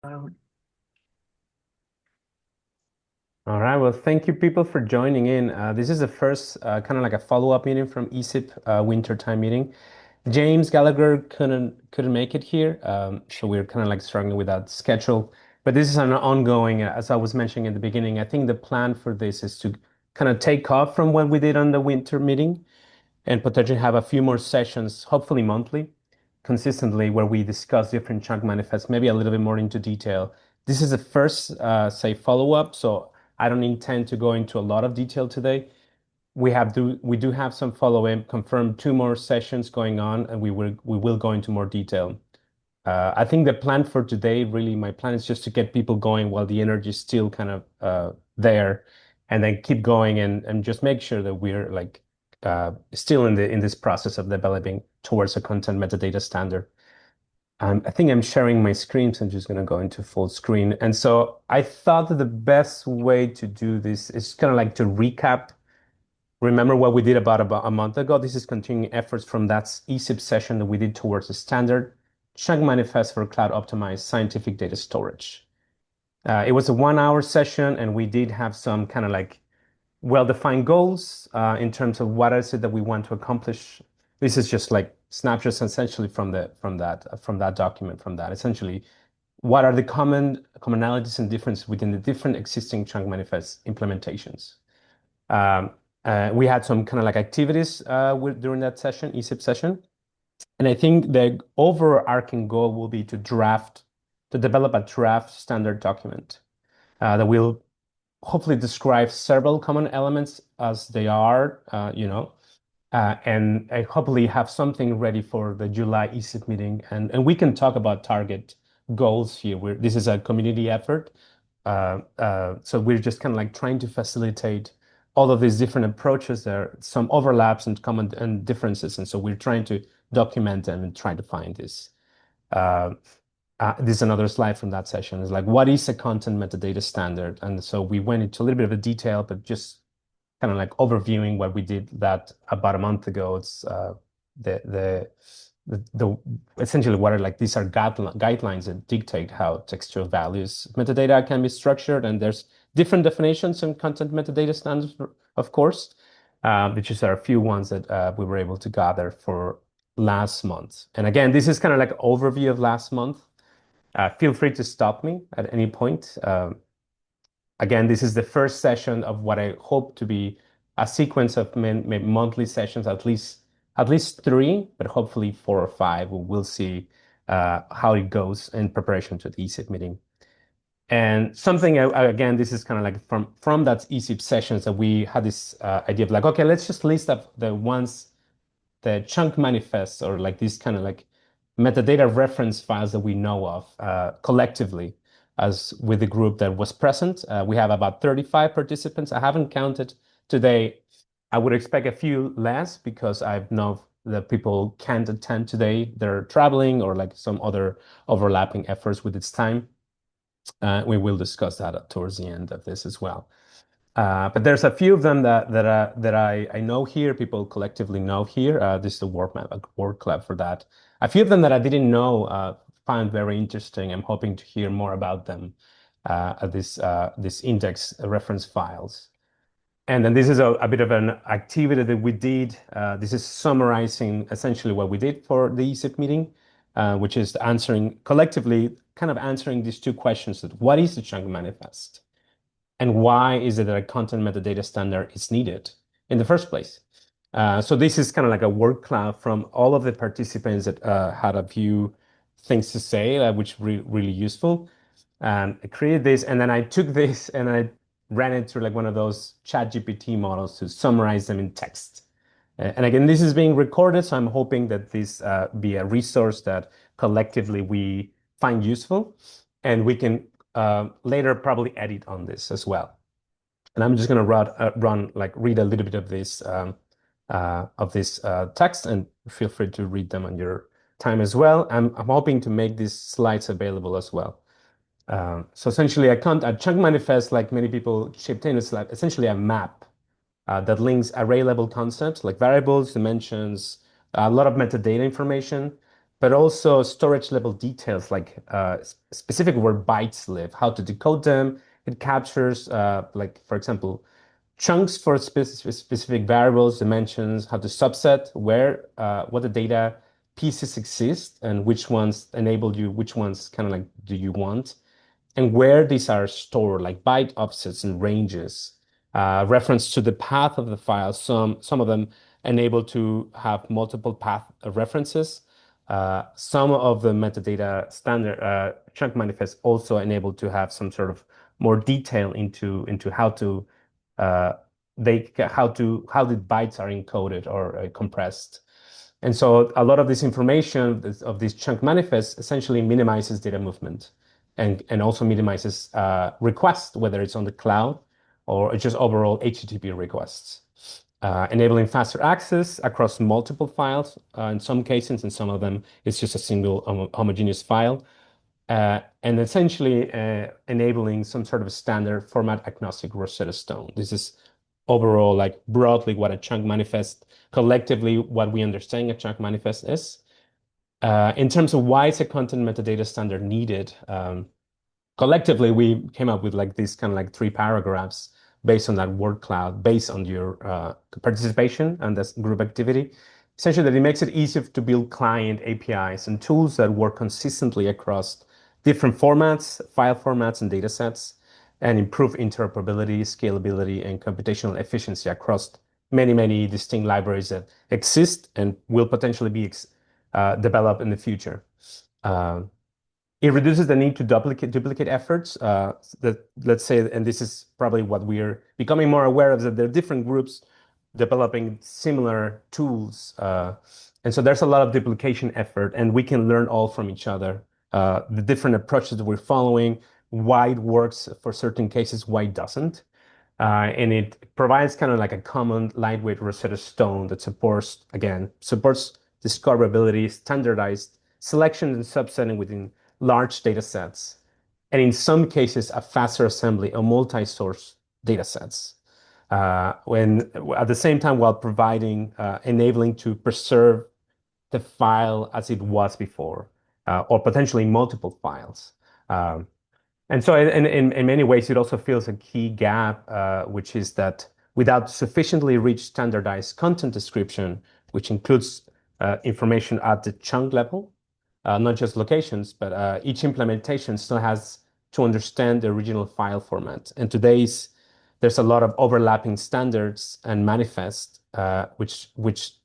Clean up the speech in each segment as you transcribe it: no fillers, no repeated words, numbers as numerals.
Um, All right. Well, thank you people for joining in. This is the first kind of like a follow-up meeting from ESIP wintertime meeting. James Gallagher couldn't make it here, so we're kind of like struggling with that schedule. But this is an ongoing, as I was mentioning at the beginning. I think the plan for this is to kind of take off from what we did on the winter meeting and potentially have a few more sessions, hopefully monthly, consistently, where we discuss different chunk manifests, maybe a little bit more into detail. This is the first, say, follow-up, so I don't intend to go into a lot of detail today. We do have some follow-up, confirmed two more sessions going on, and we will go into more detail. I think the plan for today, really, my plan is just to get people going while the energy is still kind of there, and then keep going and just make sure that we're like still in this process of developing towards a content metadata standard. I think I'm sharing my screen, so I'm just going to go into full screen. And so I thought that the best way to do this is kind of like to recap. Remember what we did about a month ago? This is continuing efforts from that ESIP session that we did towards a standard chunk manifest for cloud optimized scientific data storage. It was a 1 hour session, and we did have some kind of like well-defined goals in terms of what is it that we want to accomplish. This is just like snapshots essentially from that document from that. Essentially, what are the commonalities and differences within the different existing chunk manifest implementations? Um, we had some kind of like activities during that session, ESIP session. And I think the overarching goal will be to develop a draft standard document that will hopefully describe several common elements as they are, and I hopefully have something ready for the July ESIP meeting. And we can talk about target goals here. This is a community effort. So we're just kind of like trying to facilitate all of these different approaches. There are some overlaps and common and differences. And so we're trying to document them and try to find this. Uh, this is another slide from that session. It's like, what is a content metadata standard? And so we went into a little bit of a detail, but just kind of like overviewing what we did that about a month ago. It's the the the essentially what are like these are guidelines that dictate how textual values metadata can be structured, and there's different definitions in content metadata standards, of course, which is there are a few ones that we were able to gather for last month. And again, this is kind of like overview of last month. Feel free to stop me at any point. Again, this is the first session of what I hope to be a sequence of monthly sessions, at least three, but hopefully four or five. We'll see how it goes in preparation to the ESIP meeting. And something again, this is kind of like from that ESIP sessions that we had this idea of like, okay, let's just list up the chunk manifests or like these kind of like metadata reference files that we know of collectively as with the group that was present. We have about 35 participants. I haven't counted today. I would expect a few less because I know that people can't attend today. They're traveling or like some other overlapping efforts with its time. We will discuss that towards the end of this as well. But there's a few of them that I know here, people collectively know here. This is the word club for that. A few of them that I didn't know found very interesting. I'm hoping to hear more about them this index reference files. And then this is a bit of an activity that we did. This is summarizing essentially what we did for the ESIP meeting, which is collectively kind of answering these two questions: that what is the chunk manifest? And why is it that a content metadata standard is needed in the first place? So this is kind of like a word cloud from all of the participants that had a few things to say, which really useful. I created this, and then I took this and I ran it through like one of those chat GPT models to summarize them in text. And again, this is being recorded, so I'm hoping that this be a resource that collectively we find useful, and we can later probably edit on this as well. And I'm just going to read a little bit of this text, and feel free to read them on your time as well. I'm hoping to make these slides available as well. So essentially, a chunk manifest, like many people shipped in, is like essentially a map that links array level concepts like variables, dimensions, a lot of metadata information but also storage level details like specific where bytes live, how to decode them. It captures, like, for example, chunks for specific variables, dimensions, how to subset where, what the data pieces exist and which ones enable you, which ones kind of like do you want and where these are stored, like byte offsets and ranges, reference to the path of the file. Some of them enable to have multiple path references. Some of the metadata standard chunk manifests also enable to have some sort of more detail into how to how the bytes are encoded or compressed. And so a lot of this information of these chunk manifests essentially minimizes data movement and also minimizes requests, whether it's on the cloud or just overall HTTP requests, enabling faster access across multiple files. In some cases, in some of them, it's just a single homogeneous file, and essentially enabling some sort of standard format agnostic Rosetta Stone. This is overall, like broadly, what a chunk manifest, collectively, what we understand a chunk manifest is. In terms of why is a content metadata standard needed, collectively, we came up with like these kind of like three paragraphs based on that word cloud, based on your participation and this group activity. Essentially, that it makes it easier to build client APIs and tools that work consistently across different formats, file formats, and data sets, and improve interoperability, scalability, and computational efficiency across many, many distinct libraries that exist and will potentially be developed in the future. Uh, it reduces the need to duplicate efforts. That let's say, and this is probably what we're becoming more aware of, that there are different groups developing similar tools, and so there's a lot of duplication effort, and we can learn all from each other. The different approaches that we're following, why it works for certain cases, why it doesn't. And it provides kind of like a common lightweight Rosetta Stone that supports discoverability, standardized selection and subsetting within large data sets, and in some cases, a faster assembly of multi-source data sets. When at the same time, while providing enabling to preserve the file as it was before, or potentially multiple files. Um, and so in many ways, it also fills a key gap, which is that without sufficiently rich standardized content description, which includes information at the chunk level, not just locations, but each implementation still has to understand the original file format. And there's a lot of overlapping standards and manifest, which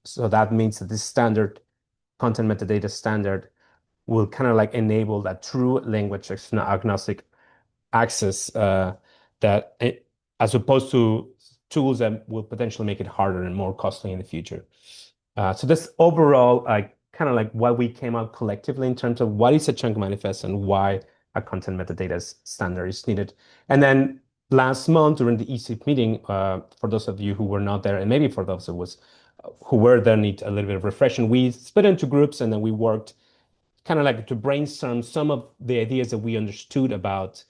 so that means that this standard content metadata standard will kind of like enable that true language agnostic access as opposed to tools that will potentially make it harder and more costly in the future. So this overall, kind of like what we came out collectively in terms of what is a chunk manifest and why a content metadata standard is needed. And then last month during the ECIP meeting, for those of you who were not there, and maybe for those who were there need a little bit of refreshing, we split into groups and then we worked kind of like to brainstorm some of the ideas that we understood about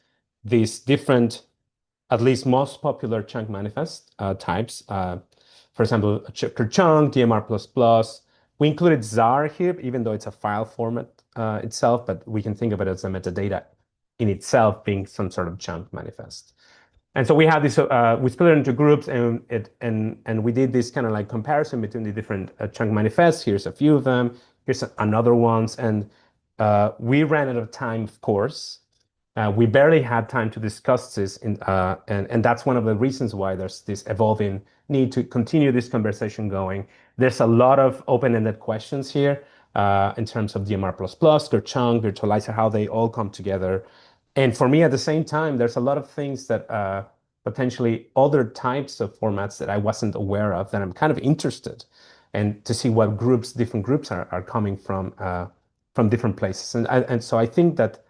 these different, at least most popular chunk manifest types. For example, Kerchunk, DMR++. We included Zarr here, even though it's a file format itself, but we can think of it as a metadata in itself being some sort of chunk manifest. And so we had this, we split it into groups and we did this kind of like comparison between the different chunk manifests. Here's a few of them. Here's another ones. And we ran out of time, of course. We barely had time to discuss this, and that's one of the reasons why there's this evolving need to continue this conversation going. There's a lot of open-ended questions here in terms of DMR++, Kerchunk, Virtualizer, how they all come together. And for me, at the same time, there's a lot of things that potentially other types of formats that I wasn't aware of that I'm kind of interested and to see what different groups are coming from different places. And so I think that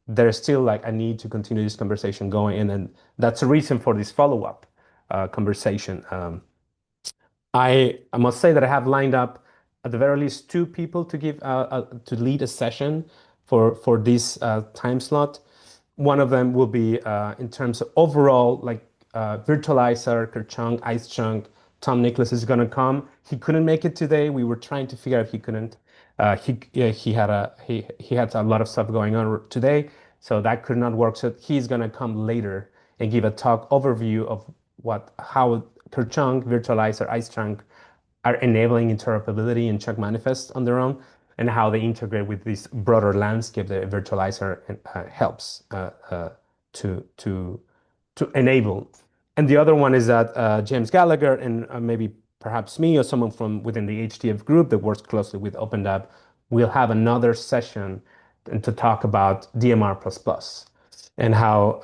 there's still like a need to continue this conversation going. And then that's a reason for this follow-up conversation. I must say that I have lined up at the very least two people to lead a session for this time slot. One of them will be in terms of overall like virtualizer, Kerchunk, IceChunk. Tom Nicholas is going to come. He couldn't make it today. We were trying to figure out if he couldn't. He had a lot of stuff going on today, so that could not work. So he's gonna come later and give a talk overview of how Kerchunk, Virtualizer, IceChunk are enabling interoperability in Chunk manifest on their own, and how they integrate with this broader landscape that Virtualizer helps to to to enable. And the other one is that James Gallagher and maybe perhaps me or someone from within the HTF group that works closely with OpenDAP will have another session to talk about DMR++ and how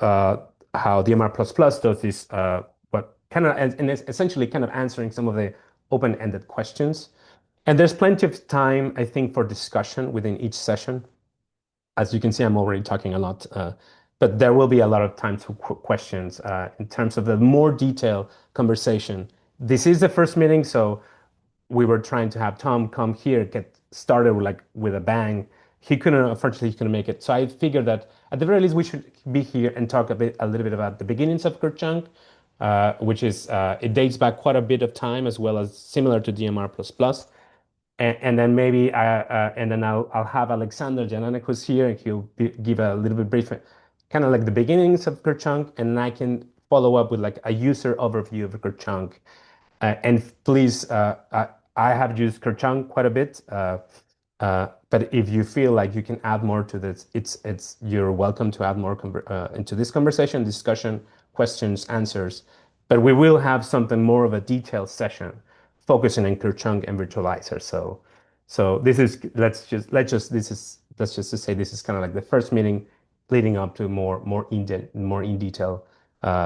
DMR++ does this what kind of and it's essentially kind of answering some of the open-ended questions. And there's plenty of time, I think, for discussion within each session. As you can see, I'm already talking a lot, but there will be a lot of time for questions in terms of the more detailed conversation. This is the first meeting, so we were trying to have Tom come here, get started with a bang. Unfortunately, he couldn't make it. So I figured that at the very least, we should be here and talk a little bit about the beginnings of Kerchunk, which is, it dates back quite a bit of time as well as similar to DMR++. And then maybe and then I'll have Alexander Jananek who's here and give a little bit brief, kind of like the beginnings of Kerchunk, and I can follow up with like a user overview of Kerchunk. And please, I have used Kerchunk quite a bit, but if you feel like you can add more to this, you're welcome to add more into this conversation, discussion, questions, answers. But we will have something more of a detailed session focusing on Kerchunk and virtualizer. So this is let's just say this is kind of like the first meeting leading up to more in detail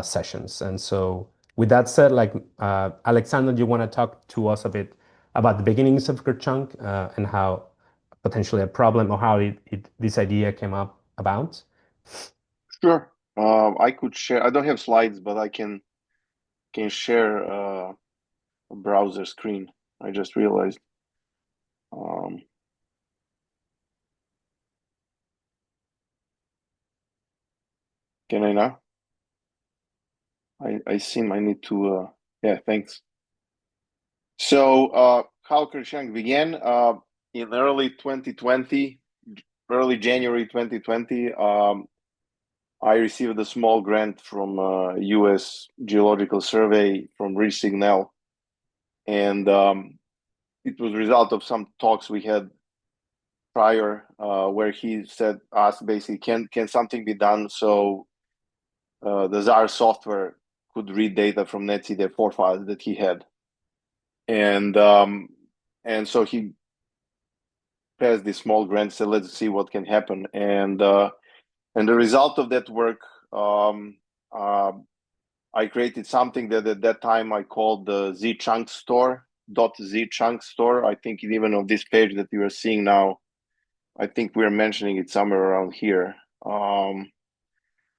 sessions. And so with that said, like Alexander, do you want to talk to us a bit about the beginnings of Kerchunk and how potentially a problem or how this idea came up about? Sure. I could share. I don't have slides, but I can share a browser screen. I just realized. Um, can I now? I seem I need to. Yeah, thanks. So, how Kerchunk began in early 2020, early January 2020. I received a small grant from U.S. Geological Survey from Rich Signal, and it was a result of some talks we had prior, where he said asked basically, can something be done so the Zarr software could read data from netcd4 files that he had, and so he passed this small grant, said let's see what can happen, and the result of that work, um, uh, I created something that at that time I called the zchunk store .zchunk store. I think even on this page that you are seeing now, I think we're mentioning it somewhere around here.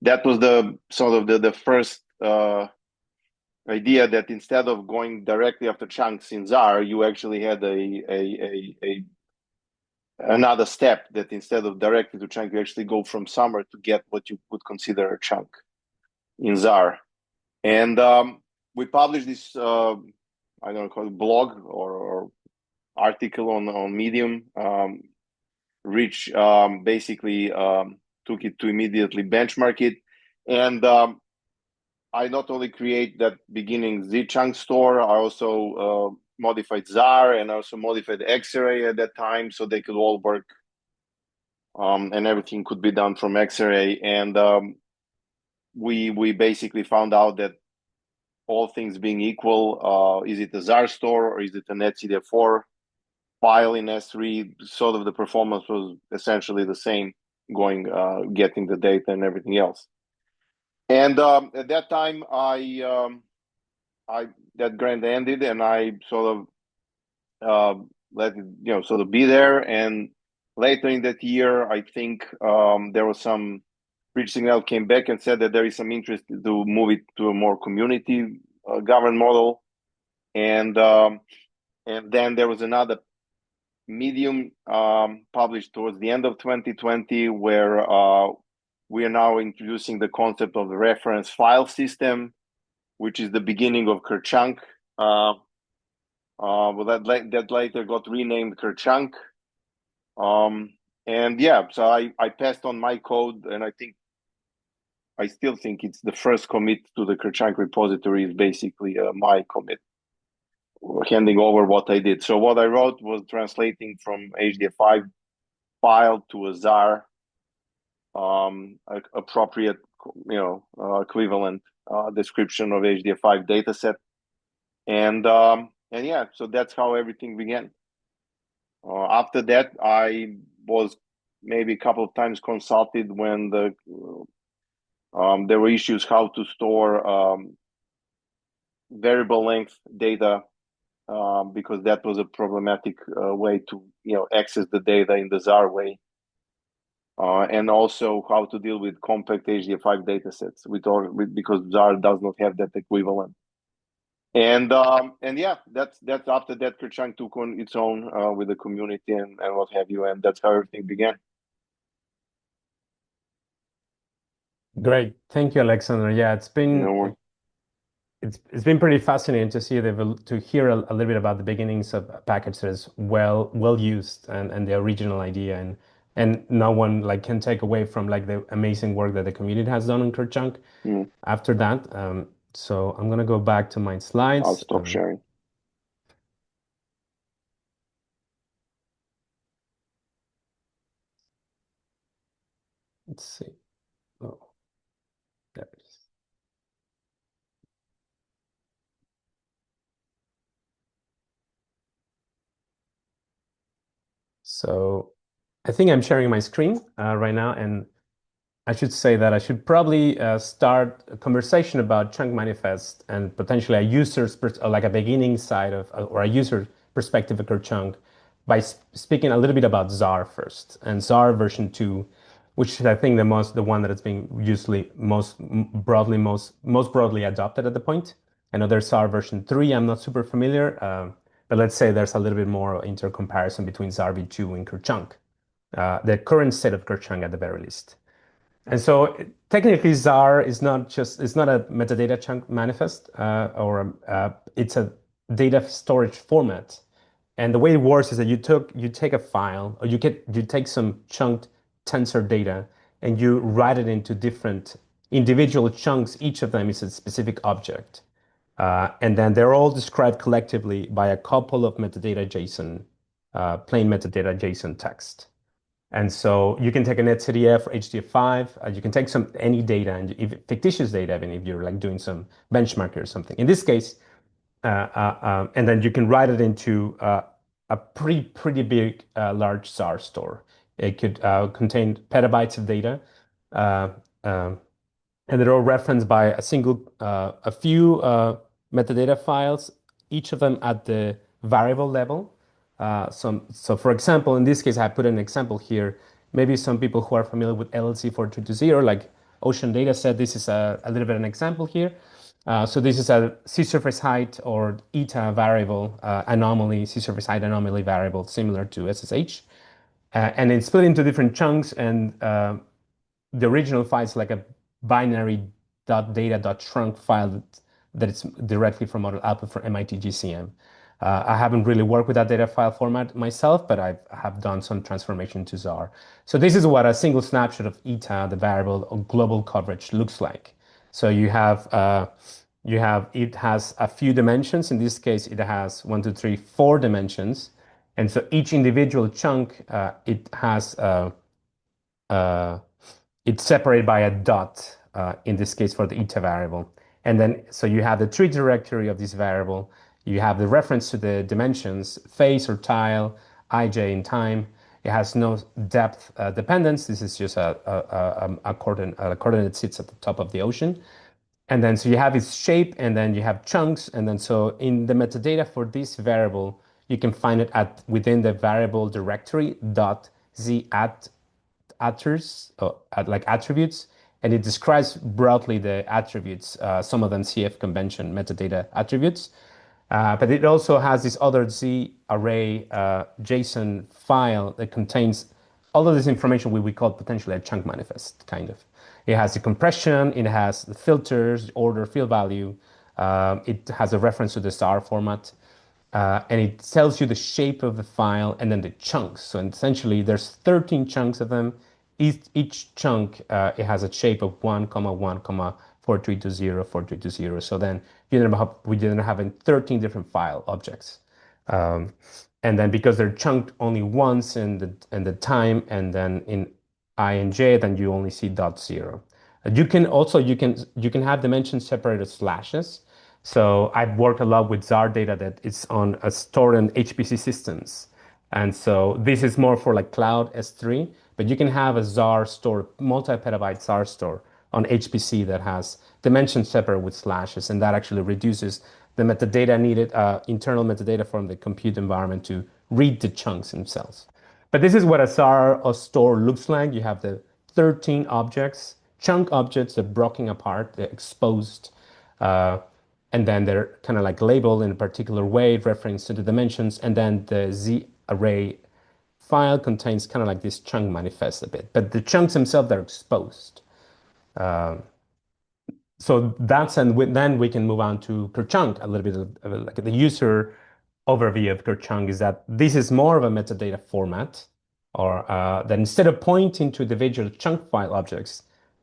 That was the sort of the first idea that instead of going directly after chunks in Zarr, you actually had a another step that instead of directly to chunk, you actually go from somewhere to get what you would consider a chunk in Zarr. And we published this, I don't know, call it blog or article on Medium. Rich basically took it to immediately benchmark it. And I not only create that beginning zchunk store, I also modified Zarr and also modified Xarray at that time so they could all work, and everything could be done from Xarray. And we basically found out that all things being equal, is it a Zarr store or is it a netcd4 file in S3? Sort of the performance was essentially the same, going getting the data and everything else. And at that time, I that grant ended, and I sort of let it, sort of be there. And later in that year, I think there was some Rich Signal came back and said that there is some interest to move it to a more community governed model, and then there was another Medium published towards the end of 2020 where we are now introducing the concept of the reference file system, which is the beginning of Kerchunk. Well, that later got renamed Kerchunk. Um, and yeah, so I passed on my code, and I still think it's the first commit to the Kerchunk repository is basically my commit, handing over what I did. So what I wrote was translating from HDF5 file to a Zarr appropriate, equivalent description of HDF5 dataset, and yeah, so that's how everything began. After that, I was maybe a couple of times consulted when there were issues how to store variable length data, because that was a problematic way to access the data in the Zarr way. And also how to deal with compact HDF5 datasets because Zarr does not have that equivalent. And yeah, that's after that Kerchunk took on its own with the community and what have you, and that's how everything began. Great. Thank you, Alexander. Yeah, You know, it's been pretty fascinating to see to hear a little bit about the beginnings of a package that is well used and the original idea and no one like can take away from like the amazing work that the community has done on Kerchunk mm, after that. So I'm gonna go back to my I'll slides. stop sharing. Let's see. Oh, there it is. So I think I'm sharing my screen right now, and I should say that I should probably start a conversation about chunk manifest and potentially a like a beginning side of or a user perspective of Kerchunk by speaking a little bit about Zarr first and Zarr version 2, which is I think the one that is being usually most broadly adopted at the point. I know there's Zarr version 3. I'm not super familiar, but let's say there's a little bit more intercomparison between Zarr v2 and Kerchunk, the current state of Kerchunk at the very least. And so technically Zarr is not just, it's not a metadata chunk manifest it's a data storage format. And the way it works is that you take a file or you take some chunked tensor data and you write it into different individual chunks. Each of them is a specific object. And then they're all described collectively by a couple of metadata JSON, plain metadata JSON text. And so you can take an etcdf or HDF5, you can take any data and if fictitious data, even if you're like doing some benchmarking or something. In this case, and then you can write it into a pretty big, large Zarr store. It could contain petabytes of data, uh, um, and they're all referenced by a few metadata files, each of them at the variable level. So for example, in this case, I put an example here. Maybe some people who are familiar with LLC 4320, like Ocean Data Set, this is a little bit an example here. So this is a sea surface height or eta variable anomaly, sea surface height anomaly variable, similar to SSH. And it's split into different chunks, and the original file is like a binary .data.trunk file that it's directly from model output for MIT GCM. I haven't really worked with that data file format myself, but I have done some transformation to Zarr. So this is what a single snapshot of eta, the variable or global coverage, looks like. So it has a few dimensions. In this case, it has 1, 2, 3, 4 dimensions. And so each individual chunk, it has uh, it's separated by a dot, in this case for the eta variable. And then, so you have the tree directory of this variable. You have the reference to the dimensions, face or tile, ij in time. It has no depth dependence. This is just a coordinate sits at the top of the ocean. And then, so you have its shape, and then you have chunks. And then, so in the metadata for this variable, you can find it within the variable directory dot z like attributes, and it describes broadly the attributes, some of them CF convention metadata attributes. But it also has this other Z array JSON file that contains all of this information we call potentially a chunk manifest, kind of. It has the compression, it has the filters, the order, field value. It has a reference to the star format. And it tells you the shape of the file and then the chunks. So essentially, there's 13 chunks of them. Each chunk it has a shape of 1, comma 1, comma 4320, 4320. So then we ended up having 13 different file objects. Um, and then because they're chunked only once in the time and then in I and J, then you only see dot zero. You can have dimensions separated slashes. So I've worked a lot with Zarr data that is on stored in HPC systems. And so this is more for like cloud S3, but you can have a Zarr store, multi-petabyte Zarr store on HPC that has dimensions separate with slashes, and that actually reduces the metadata needed, internal metadata from the compute environment to read the chunks themselves. But this is what a Zarr or store looks like. You have the 13 objects, chunk objects that are broken apart, they're exposed. Uh, and then they're kind of like labeled in a particular way, reference to the dimensions, and then the Z array file contains kind of like this chunk manifest a bit, but the chunks themselves are exposed. Uh, so that's and then we can move on to Kerchunk, a little bit of like the user overview of Kerchunk is that this is more of a metadata format, or that instead of pointing to individual chunk file objects,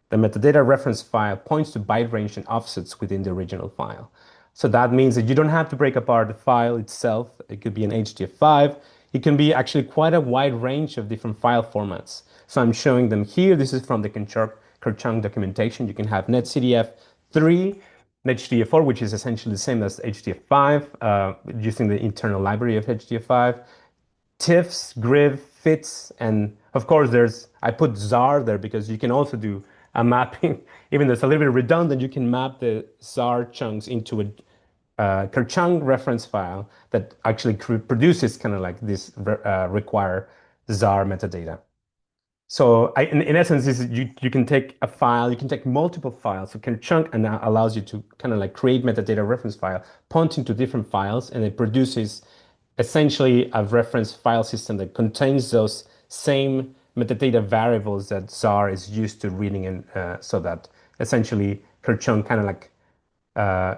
the metadata reference file points to byte range and offsets within the original file. So that means that you don't have to break apart the file itself. It could be an HDF5. It can be actually quite a wide range of different file formats. So I'm showing them here. This is from the Kerchunk documentation. You can have netcdf3, HDF4, which is essentially the same as HDF5, using the internal library of HDF5, TIFFs, GRIV, FITs, and of course I put Zarr there because you can also do a mapping, even though it's a little bit redundant, you can map the Zarr chunks into a Kerchunk reference file that actually produces kind of like this require Zarr metadata. So in essence, you can take a file, you can take multiple files. So Kerchunk and that allows you to kind of like create metadata reference file, pointing to different files, and it produces essentially a reference file system that contains those same metadata variables that Zarr is used to reading, and so that essentially Kerchunk kind of like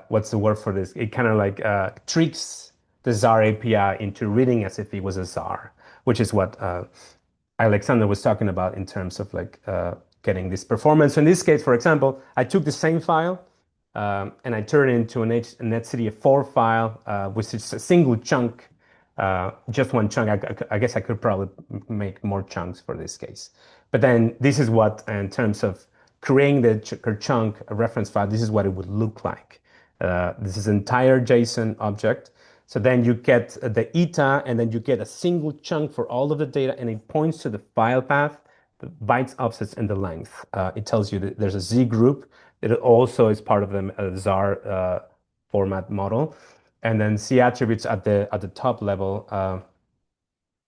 what's the word for this? It kind of like tricks the Zarr API into reading as if it was a Zarr, which is what Alexander was talking about in terms of like getting this performance. So in this case, for example, I took the same file and I turned it into a netcdf4 file, which is a single chunk, just one chunk. I guess I could probably make more chunks for this case. But then this is what, in terms of creating the chunk reference file, this is what it would look like. This is entire JSON object. So then you get the ETA, and then you get a single chunk for all of the data, and it points to the file path, the bytes, offsets, and the length. It tells you that there's a Z group. It also is part of the Zarr format model. And then C attributes at the top level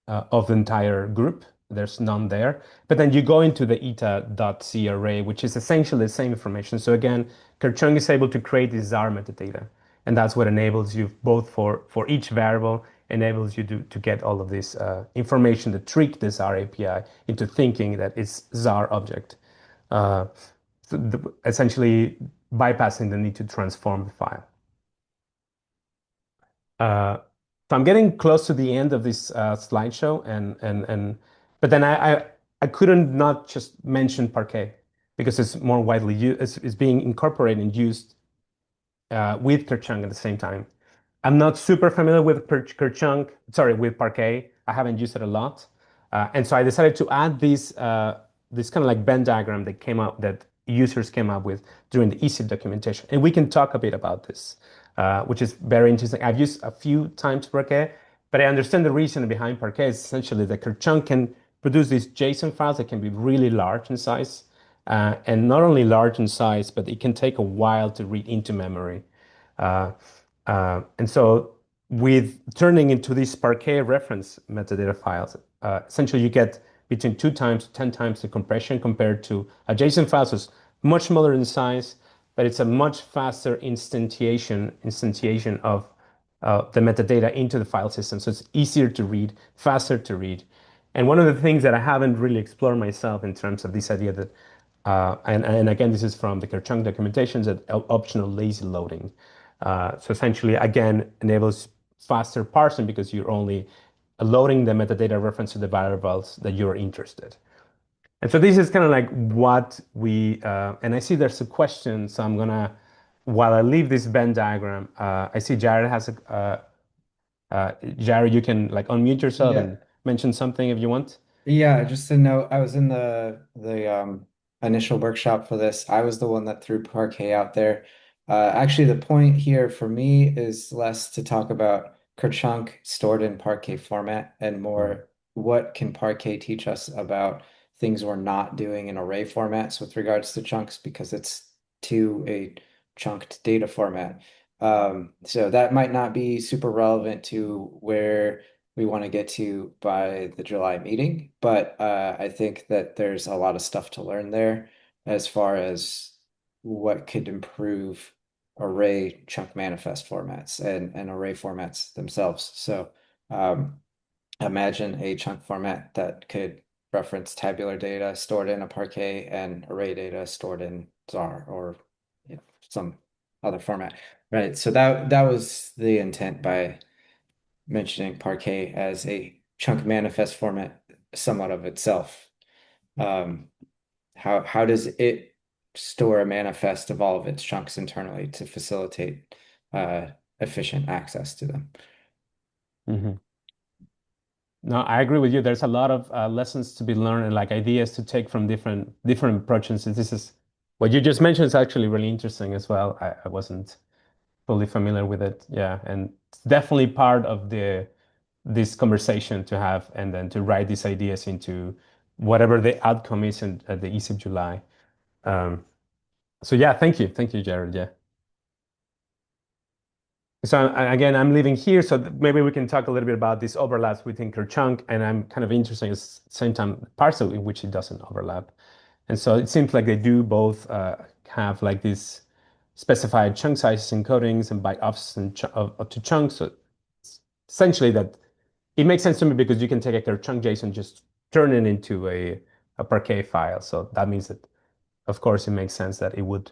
of the entire group. There's none there. But then you go into the eta.c array, which is essentially the same information. So again, Kerchunk is able to create this Zarr metadata. And that's what enables you both for each variable, enables you to get all of this information to trick the Zarr API into thinking that it's Zarr object. Uh, Essentially bypassing the need to transform the file. Uh, so I'm getting close to the end of this slideshow, but then I couldn't not just mention Parquet because it's more widely used, it's being incorporated and used with Kerchunk at the same time. I'm not super familiar with Kerchunk, sorry, with Parquet. I haven't used it a lot. And so I decided to add this kind of like Venn diagram that users came up with during the ECIP documentation. And we can talk a bit about this, which is very interesting. I've used a few times Parquet, but I understand the reason behind Parquet is essentially that Kerchunk can produce these JSON files that can be really large in size. And not only large in size, but it can take a while to read into memory. Uh, and so with turning into these Parquet reference metadata files, essentially you get between 2 times to 10 times the compression compared to a JSON file. So it's much smaller in size, but it's a much faster instantiation of the metadata into the file system. So it's easier to read, faster to read. And one of the things that I haven't really explored myself in terms of this idea that, and again, this is from the Kerchunk documentations, that optional lazy loading. So essentially, again, enables faster parsing because you're only loading the metadata reference to the variables that you're interested. And so this is kind of like what and I see there's a question, so I'm gonna, while I leave this Venn diagram, I see Jared has Jared, you can like unmute yourself Yeah, and mention something if you want. yeah, just to note, I was in the initial workshop for this. I was the one that threw Parquet out there. Actually, the point here for me is less to talk about Kerchunk stored in Parquet format and Mm, more what can Parquet teach us about things we're not doing in array formats with regards to chunks because it's to a chunked data format. So that might not be super relevant to where we want to get to by the July meeting. But I think that there's a lot of stuff to learn there as far as what could improve array chunk manifest formats and array formats themselves. So um, imagine a chunk format that could reference tabular data stored in a Parquet and array data stored in Zarr or some other format. Right. So that was the intent by mentioning Parquet as a chunk manifest format somewhat of itself. Um, how does it store a manifest of all of its chunks internally to facilitate efficient access to them? mhm. No, I agree with you. There's a lot of lessons to be learned and like ideas to take from different approaches. This is what you just mentioned is actually really interesting as well. I wasn't fully familiar with it. Yeah, and it's definitely part of the this conversation to have and then to write these ideas into whatever the outcome is in at the EASY July. Um, so yeah, thank you, Jared. Yeah. So again, I'm living here, so maybe we can talk a little bit about these overlaps within Kerchunk, and I'm kind of interested at the same time parts of in which it doesn't overlap. And so it seems like they do both have like these specified chunk sizes encodings and byte offsets and to chunks. So essentially that it makes sense to me because you can take a Kerchunk JSON, just turn it into a Parquet file. So that means that, of course, it makes sense that it would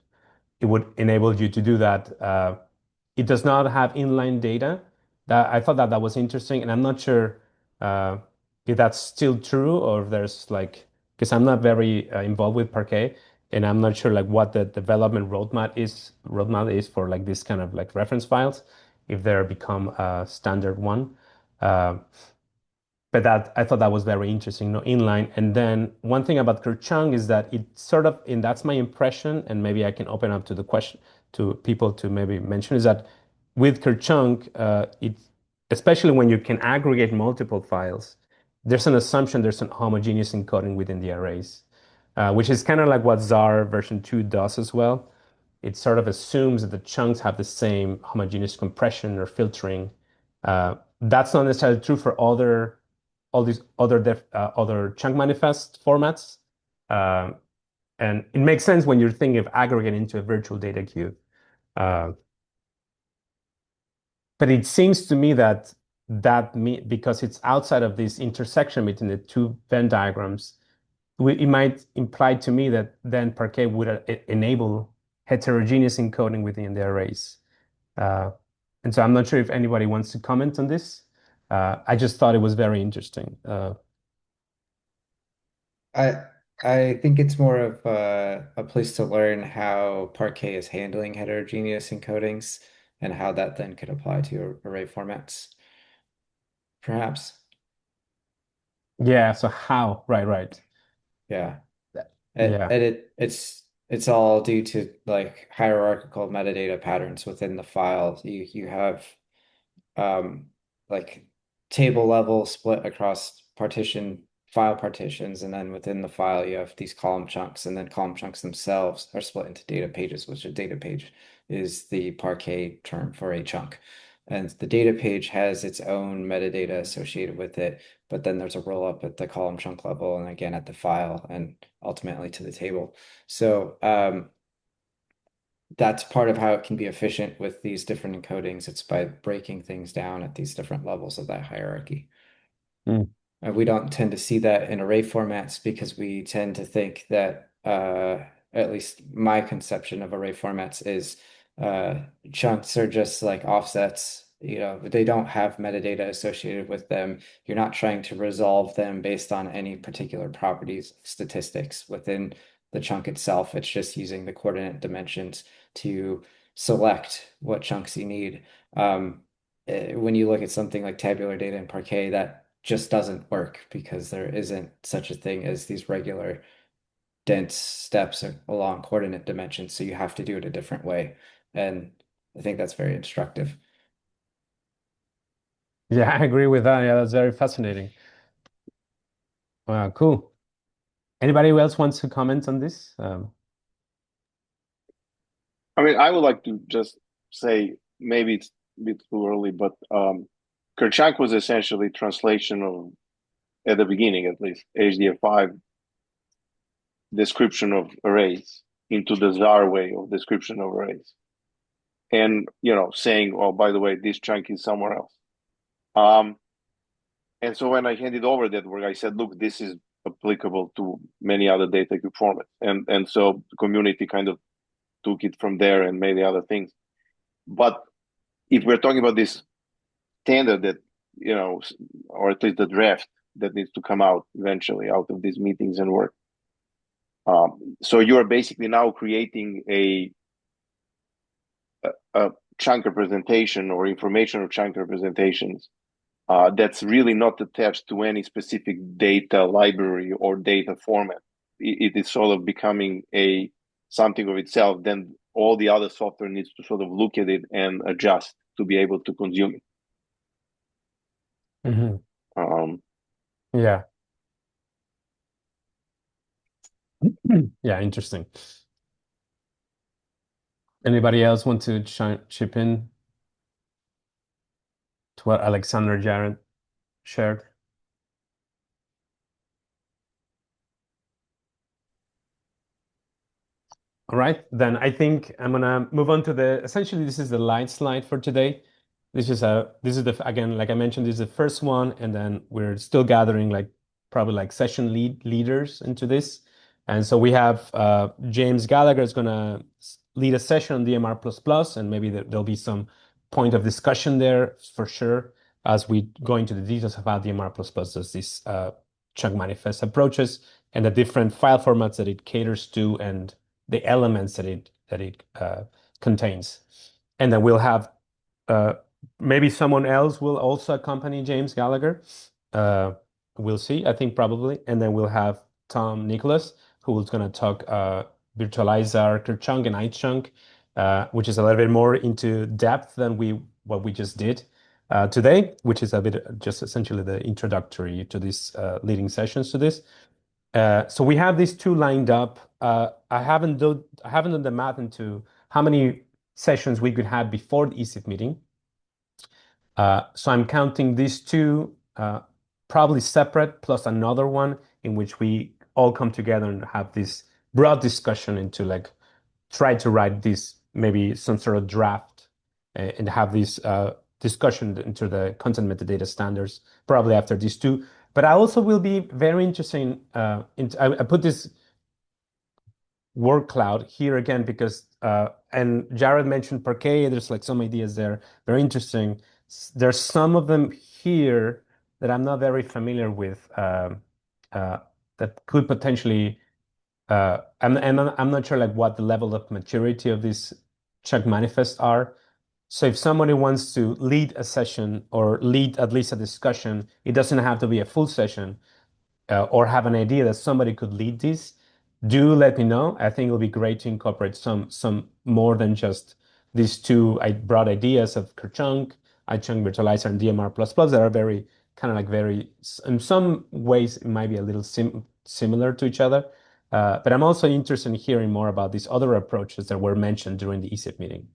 enable you to do that. It does not have inline data. That I thought that that was interesting, and I'm not sure uh, if that's still true or if there's like because I'm not very involved with Parquet, and I'm not sure like what the development roadmap is for like this kind of like reference files, if they're become a standard one. Uh, but that I thought that was very interesting, inline. And then one thing about Kerchung is that it sort of, and that's my impression, and maybe I can open up to the question to people to maybe mention is that with Kerchunk, especially when you can aggregate multiple files, there's an assumption there's an homogeneous encoding within the arrays, which is kind of like what Zarr version 2 does as well. It sort of assumes that the chunks have the same homogeneous compression or filtering. That's not necessarily true for all these other chunk manifest formats. Uh, and it makes sense when you're thinking of aggregating into a virtual data queue. Uh, but it seems to me that because it's outside of this intersection between the two Venn diagrams, it might imply to me that then Parquet would enable heterogeneous encoding within the arrays. Uh, and so I'm not sure if anybody wants to comment on this. I just thought it was very interesting. I I think it's more of a place to learn how Parquet is handling heterogeneous encodings and how that then could apply to array formats, perhaps. Yeah, so how? Right, right. Yeah. Yeah. And it's all due to like hierarchical metadata patterns within the file. You have um, like table level split across file partitions, and then within the file you have these column chunks, and then column chunks themselves are split into data pages, which a data page is the Parquet term for a chunk. And the data page has its own metadata associated with it, but then there's a roll up at the column chunk level and again at the file and ultimately to the table. So that's part of how it can be efficient with these different encodings. It's by breaking things down at these different levels of that hierarchy. Mm, And we don't tend to see that in array formats because we tend to think that, at least my conception of array formats is chunks are just like offsets They don't have metadata associated with them. You're not trying to resolve them based on any particular properties, statistics within the chunk itself. It's just using the coordinate dimensions to select what chunks you need. When you look at something like tabular data in Parquet, that just doesn't work because there isn't such a thing as these regular dense steps along coordinate dimensions. So you have to do it a different way. And I think that's very instructive. Yeah, I agree with that. Yeah, that's very fascinating. Wow, cool. Anybody else wants to comment on this? I mean, I would like to just say maybe it's a bit too early, but Kerchunk was essentially translation of, at the beginning at least, HDF5 description of arrays into the Zarr way of description of arrays. And, saying, oh, by the way, this chunk is somewhere else. And so when I handed over that work, I said, look, this is applicable to many other data cube formats. And so the community kind of took it from there and made the other things. But if we're talking about this standard that, or at least the draft that needs to come out eventually out of these meetings and work. So you are basically now creating a chunk representation or information of chunk representations that's really not attached to any specific data library or data format. It is sort of becoming something of itself. Then all the other software needs to sort of look at it and adjust to be able to consume it. Mhm. Um, Yeah. Yeah, interesting. Anybody else want to chip in to what Alexander Jarrett shared? All right, then I think I'm gonna move on to essentially this is the light slide for today. This is again, like I mentioned, this is the first one, and then we're still gathering like probably like session leaders into this. And so we have James Gallagher is gonna lead a session on DMR++, and maybe there'll be some point of discussion there for sure as we go into the details about DMR++, as this chunk manifest approaches and the different file formats that it caters to and the elements that it contains. And then we'll have maybe someone else will also accompany James Gallagher. We'll see, I think probably. And then we'll have Tom Nicholas, who is going to talk virtualizer, Kerchunk and iChunk, which is a little bit more into depth than what we just did today, which is a bit just essentially the introductory to these leading sessions to this. So we have these two lined up. I haven't done the math into how many sessions we could have before the ECIF meeting. So I'm counting these two probably separate plus another one in which we all come together and have this broad discussion into like try to write this maybe some sort of draft and have this discussion into the content metadata standards probably after these two. But I also will be very interested I put this word cloud here again because and Jared mentioned Parquet. There's like some ideas there, very interesting. There's some of them here that I'm not very familiar with that could potentially I'm not sure like what the level of maturity of these chunk manifests are. So if somebody wants to lead a session or lead at least a discussion, it doesn't have to be a full session or have an idea that somebody could lead this, do let me know. I think it'll be great to incorporate some more than just these two broad ideas of Kerchunk, iChunk virtualizer, and DMR++ that are very kind of like very, in some ways, it might be a little similar to each other. But I'm also interested in hearing more about these other approaches that were mentioned during the ECIP meeting.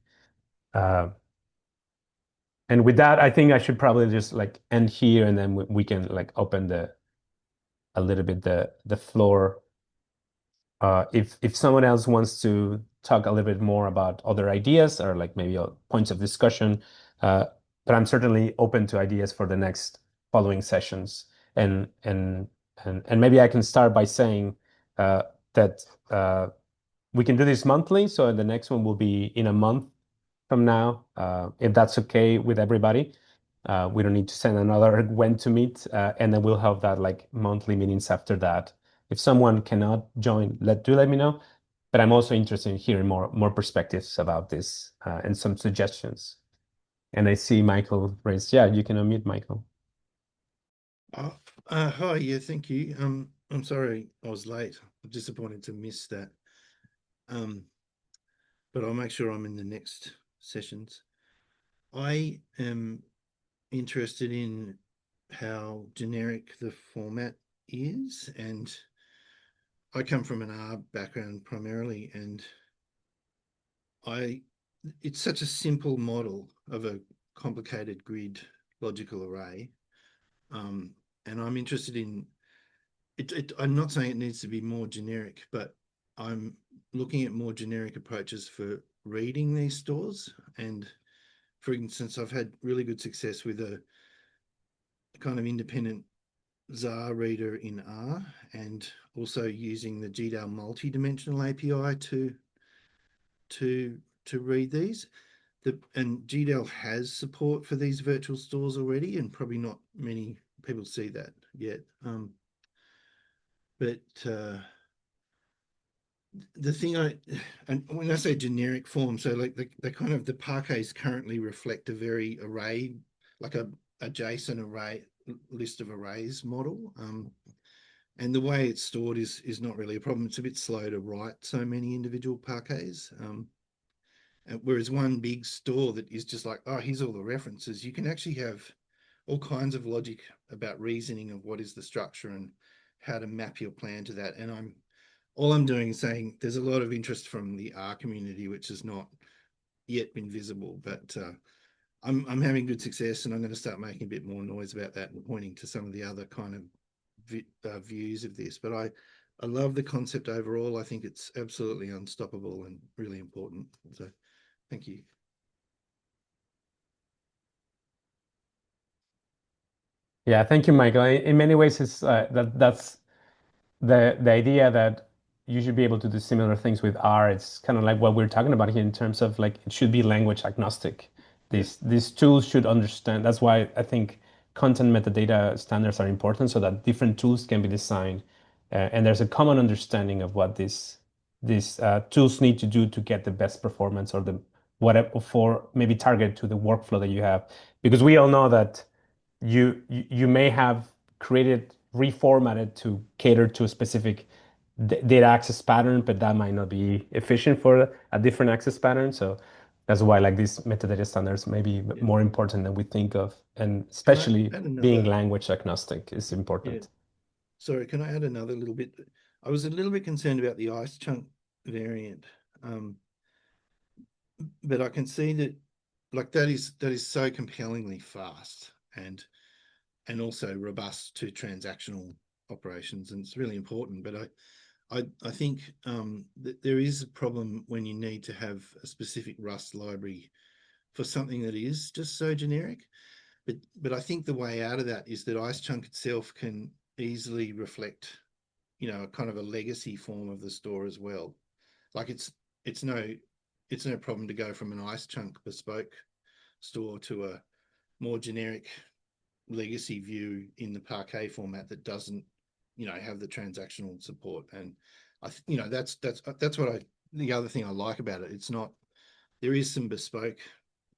And with that, I think I should probably just like end here and then we can like open a little bit the floor. If someone else wants to talk a little bit more about other ideas or like maybe points of discussion, but I'm certainly open to ideas for the next following sessions. And maybe I can start by saying that we can do this monthly. So the next one will be in a month from now, if that's okay with everybody. We don't need to send another when to meet, and then we'll have that like monthly meetings after that. If someone cannot join, let me know. But I'm also interested in hearing more perspectives about this and some suggestions. And I see Michael raised. Yeah, you can unmute Michael. Oh, hi, yeah, thank you. I'm sorry I was late. I'm disappointed to miss that. But I'll make sure I'm in the next sessions. I am interested in how generic the format is, and I come from an R background primarily, and it's such a simple model of a complicated grid logical array. And I'm interested in I'm not saying it needs to be more generic, but I'm looking at more generic approaches for reading these stores. And for instance, I've had really good success with a kind of independent Zarr reader in R, and also using the GDAL multi-dimensional API to read these. And GDAL has support for these virtual stores already, and probably not many people see that yet. But the thing and when I say generic form, so like the kind of the parquets currently reflect a very array, like a JSON array list of arrays model. And the way it's stored is not really a problem. It's a bit slow to write so many individual parquets. Whereas one big store that is just like, oh, here's all the references, you can actually have all kinds of logic about reasoning of what is the structure and how to map your plan to that. And all I'm doing is saying there's a lot of interest from the R community, which has not yet been visible, but I'm having good success, and I'm going to start making a bit more noise about that and pointing to some of the other kind of views of this. But I love the concept overall. I think it's absolutely unstoppable and really important. So thank you. Yeah, thank you, Michael. In many ways, it's that's the idea that you should be able to do similar things with R. It's kind of like what we're talking about here in terms of like it should be language agnostic. These tools should understand. That's why I think content metadata standards are important so that different tools can be designed, and there's a common understanding of what these tools need to do to get the best performance or the whatever for maybe target to the workflow that you have. Because we all know that you may have created reformatted to cater to a specific data access pattern, but that might not be efficient for a different access pattern. So that's why like these metadata standards may be more important than we think of, and especially being language agnostic is important. Sorry, can I add another little bit? I was a little bit concerned about the ice chunk variant, but I can see that like that is so compellingly fast and also robust to transactional operations, and it's really important. But I think that there is a problem when you need to have a specific Rust library for something that is just so generic. But I think the way out of that is that IceChunk itself can easily reflect, a kind of a legacy form of the store as well. Like it's no problem to go from an IceChunk bespoke store to a more generic legacy view in the Parquet format that doesn't, have the transactional support. And that's what the other thing I like about it. It's not, there is some bespoke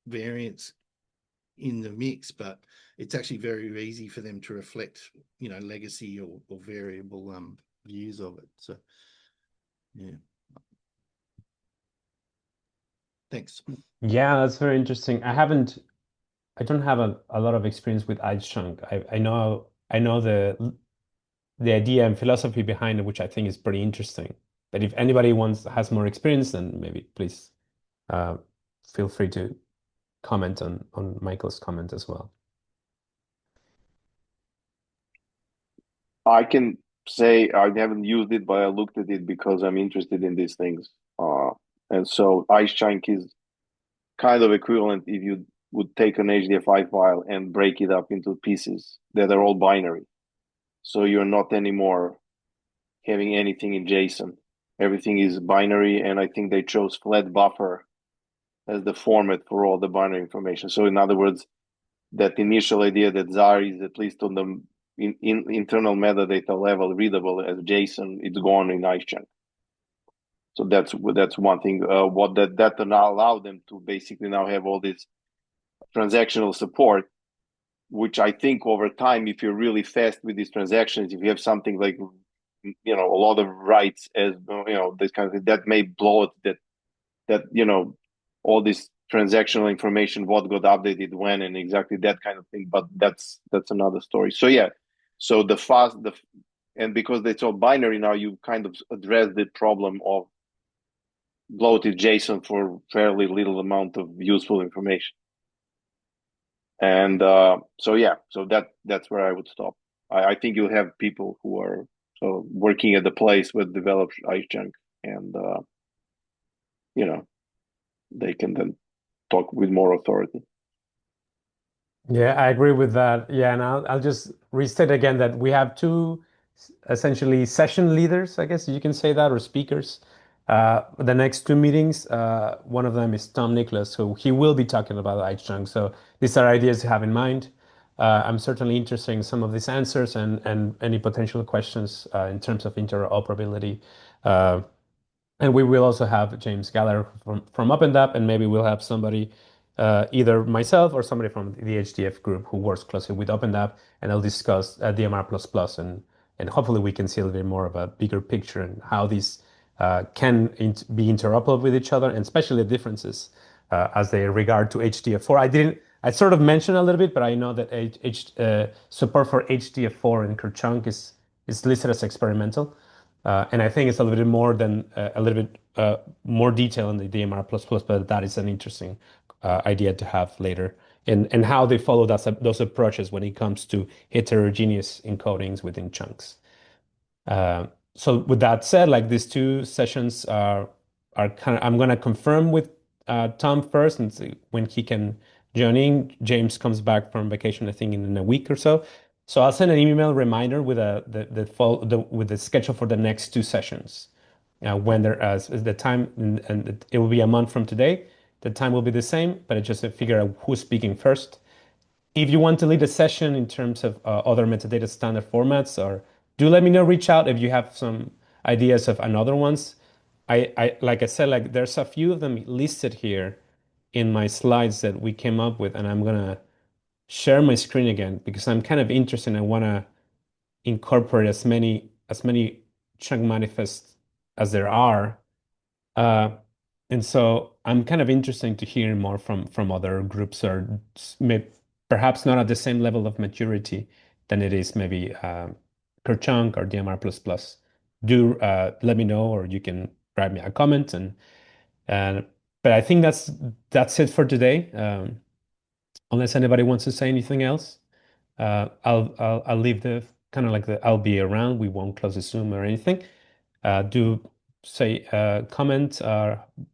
variants in the mix, but it's actually very easy for them to reflect, legacy or variable views of it. So yeah. Thanks. Yeah, that's very interesting. I don't have a lot of experience with iChunk. I know the idea and philosophy behind it, which I think is pretty interesting. But if anybody has more experience, then maybe please uh, feel free to comment on Michael's comment as well. I can say I haven't used it, but I looked at it because I'm interested in these things. And so Ice Chunk is kind of equivalent if you would take an HDFI file and break it up into pieces that are all binary. So you're not anymore having anything in JSON. Everything is binary, and I think they chose flat buffer as the format for all the binary information. So in other words, that initial idea that Zarr is at least on the internal metadata level readable as JSON, it's gone in Kerchunk. So that's one thing. What that now allow them to basically now have all this transactional support, which I think over time, if you're really fast with these transactions, if you have something like a lot of writes as this kind of thing, that may blow it. That all this transactional information, what got updated when, and exactly that kind of thing. But that's another story. So yeah, so and because it's all binary now, you kind of address the problem of bloated JSON for fairly little amount of useful information. And so that's where I would stop. I think you'll have people who are working at the place with developed Kerchunk, and they can then talk with more authority. Yeah, I agree with that. Yeah, and I'll just restate again that we have two essentially session leaders, I guess you can say that, or speakers. The next two meetings, one of them is Tom Nicholas, who he will be talking about Kerchunk. So these are ideas to have in mind. I'm certainly interested in some of these answers and any potential questions in terms of interoperability. Uh, and we will also have James Gallagher from OpenDAP, and maybe we'll have somebody, either myself or somebody from the HDF group who works closely with OpenDAP, and they'll discuss DMR++, and hopefully we can see a little bit more of a bigger picture and how these can be interoperable with each other, and especially the differences as they regard to HDF4. I sort of mentioned a little bit, but I know that support for HDF4 in Kerchunk is listed as experimental. And I think it's a little bit more than a little bit more detail in the DMR++, but that is an interesting idea to have later. And how they follow those approaches when it comes to heterogeneous encodings within chunks. So with that said, like these two sessions are kind of, I'm going to confirm with Tom first and see when he can join in. James comes back from vacation, I think, in a week or so. So I'll send an email reminder with with the schedule for the next two sessions. When there is the time, and it will be a month from today. The time will be the same, but it's just to figure out who's speaking first. If you want to lead a session in terms of other metadata standard formats, or do let me know, reach out if you have some ideas of another ones. Like I said, like there's a few of them listed here in my slides that we came up with, and I'm gonna share my screen again because I'm kind of interested. I want to incorporate as many chunk manifests as there are. Uh, and so I'm kind of interested to hear more from other groups, or perhaps not at the same level of maturity than it is maybe Kerchunk or DMR++. Do let me know, or you can write me a comment. And but I think that's it for today. Unless anybody wants to say anything else, I'll leave the kind of like I'll be around. We won't close the Zoom or anything. Do say comment,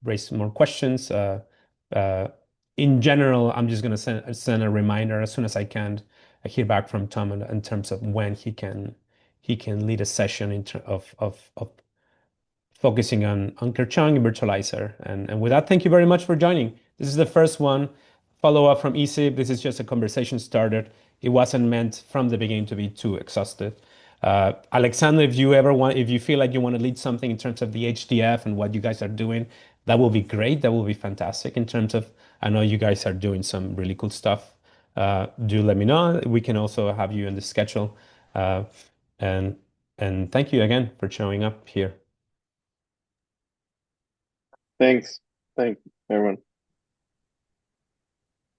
raise more questions. Uh, in general, I'm just gonna send a reminder as soon as I can. I hear back from Tom in terms of when he can lead a session of focusing on Kerchunk and Virtualizer. And with that, thank you very much for joining. This is the first one, follow up from ESIP. This is just a conversation started. It wasn't meant from the beginning to be too exhaustive. Alexander, if you feel like you want to lead something in terms of the HDF and what you guys are doing, that will be great. That will be fantastic in terms of, I know you guys are doing some really cool stuff. Do let me know. We can also have you in the schedule. And and thank you again for showing up here. Thanks, everyone.